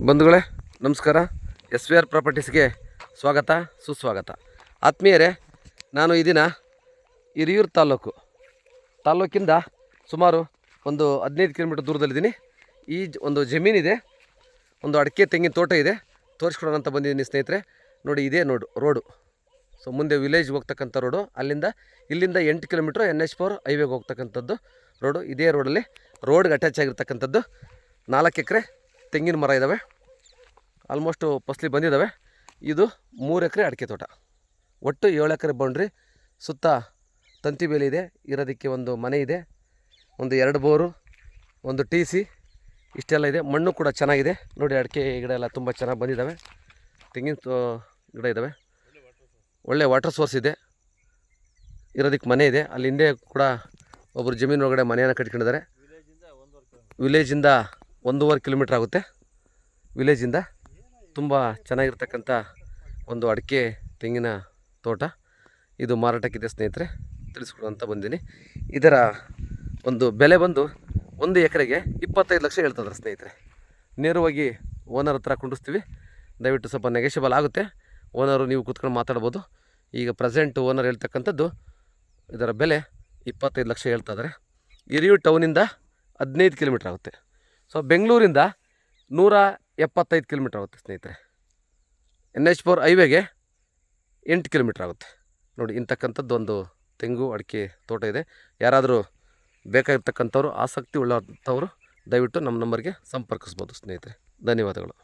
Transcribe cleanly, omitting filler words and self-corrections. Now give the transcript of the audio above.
ಬಂಧುಗಳೇ ನಮಸ್ಕಾರ. SVR ಪ್ರಾಪರ್ಟೀಸ್ಗೆ ಸ್ವಾಗತ ಸುಸ್ವಾಗತ. ಆತ್ಮೀಯರೇ, ನಾನು ಈ ದಿನ ಹಿರಿಯೂರು ತಾಲ್ಲೂಕಿಂದ ಸುಮಾರು ಒಂದು 15 ಕಿಲೋಮೀಟರ್ ದೂರದಲ್ಲಿದ್ದೀನಿ. ಈ ಒಂದು ಜಮೀನಿದೆ, ಒಂದು ಅಡಿಕೆ ತೆಂಗಿನ ತೋಟ ಇದೆ, ತೋರಿಸ್ಕೊಡೋಣ ಅಂತ ಬಂದಿದ್ದೀನಿ ಸ್ನೇಹಿತರೆ. ನೋಡಿ, ಇದೇ ರೋಡು. ಸೊ ಮುಂದೆ ವಿಲೇಜ್ಗೆ ಹೋಗ್ತಕ್ಕಂಥ ರೋಡು, ಇಲ್ಲಿಂದ 8 ಕಿಲೋಮೀಟ್ರ್ NH4 ಹೈವೇಗೆ ಹೋಗ್ತಕ್ಕಂಥದ್ದು ರೋಡು. ಇದೇ ರೋಡಲ್ಲಿ ರೋಡ್ಗೆ ಅಟ್ಯಾಚ್ ಆಗಿರ್ತಕ್ಕಂಥದ್ದು 4 ಎಕರೆ ತೆಂಗಿನ ಮರ ಇದ್ದಾವೆ, ಆಲ್ಮೋಸ್ಟು ಫಸಲಿ ಬಂದಿದ್ದಾವೆ. ಇದು 3 ಎಕರೆ ಅಡಿಕೆ ತೋಟ, ಒಟ್ಟು 7 ಎಕರೆ ಬೌಂಡ್ರಿ. ಸುತ್ತ ತಂತಿ ಬೇಲಿ ಇದೆ, ಇರೋದಕ್ಕೆ ಒಂದು ಮನೆ ಇದೆ, ಒಂದು 2 ಬೋರು, ಒಂದು TC, ಇಷ್ಟೆಲ್ಲ ಇದೆ. ಮಣ್ಣು ಕೂಡ ಚೆನ್ನಾಗಿದೆ. ನೋಡಿ, ಅಡಿಕೆ ಗಿಡ ಎಲ್ಲ ತುಂಬ ಚೆನ್ನಾಗಿ ಬಂದಿದ್ದಾವೆ, ತೆಂಗಿನ ಗಿಡ ಇದ್ದಾವೆ, ಒಳ್ಳೆ ವಾಟರ್ ಸೋರ್ಸ್ ಇದೆ, ಇರೋದಕ್ಕೆ ಮನೆ ಇದೆ. ಅಲ್ಲಿ ಹಿಂದೆ ಕೂಡ ಒಬ್ಬರು ಜಮೀನು ಒಳಗಡೆ ಮನೆಯನ್ನು ಕಟ್ಕೊಂಡಿದ್ದಾರೆ. ವಿಲೇಜಿಂದ 1.5 ಕಿಲೋಮೀಟ್ರ್ ಆಗುತ್ತೆ. ವಿಲೇಜಿಂದ ತುಂಬ ಚೆನ್ನಾಗಿರ್ತಕ್ಕಂಥ ಒಂದು ಅಡಿಕೆ ತೆಂಗಿನ ತೋಟ ಇದು ಮಾರಾಟಕ್ಕಿದೆ ಸ್ನೇಹಿತರೆ, ತಿಳಿಸ್ಕೊಡುವಂತ ಬಂದೀನಿ. ಇದರ ಒಂದು ಬೆಲೆ ಬಂದು 1 ಎಕರೆಗೆ 25 ಲಕ್ಷ ಹೇಳ್ತಿದ್ದಾರೆ ಸ್ನೇಹಿತರೆ. ನೇರವಾಗಿ ಓನರ್ ಹತ್ರ ಕುಂಡಿಸ್ತೀವಿ, ದಯವಿಟ್ಟು ಸ್ವಲ್ಪ ನೆಗೆಷಿಬಲ್ ಆಗುತ್ತೆ. ಓನರು ನೀವು ಕೂತ್ಕೊಂಡು ಮಾತಾಡ್ಬೋದು. ಈಗ ಪ್ರೆಸೆಂಟ್ ಓನರ್ ಹೇಳ್ತಕ್ಕಂಥದ್ದು ಇದರ ಬೆಲೆ 25 ಲಕ್ಷ ಹೇಳ್ತಾಯಿದ್ದಾರೆ. ಹಿರಿಯೂರು ಟೌನಿಂದ 15 ಕಿಲೋಮೀಟ್ರ್ ಆಗುತ್ತೆ. ಸೊ ಬೆಂಗಳೂರಿಂದ 175 ಕಿಲೋಮೀಟ್ರ್ ಆಗುತ್ತೆ ಸ್ನೇಹಿತರೆ. NH4 ಹೈವೇಗೆ 8 ಕಿಲೋಮೀಟ್ರ್ ಆಗುತ್ತೆ. ನೋಡಿ, ಇಂತಕ್ಕಂಥದ್ದು ಒಂದು ತೆಂಗು ಅಡಿಕೆ ತೋಟ ಇದೆ. ಯಾರಾದರೂ ಬೇಕಾಗಿರ್ತಕ್ಕಂಥವ್ರು, ಆಸಕ್ತಿ ಉಳ್ಳಂಥವರು ದಯವಿಟ್ಟು ನಮ್ಮ ನಂಬರ್ಗೆ ಸಂಪರ್ಕಿಸ್ಬೋದು ಸ್ನೇಹಿತರೆ. ಧನ್ಯವಾದಗಳು.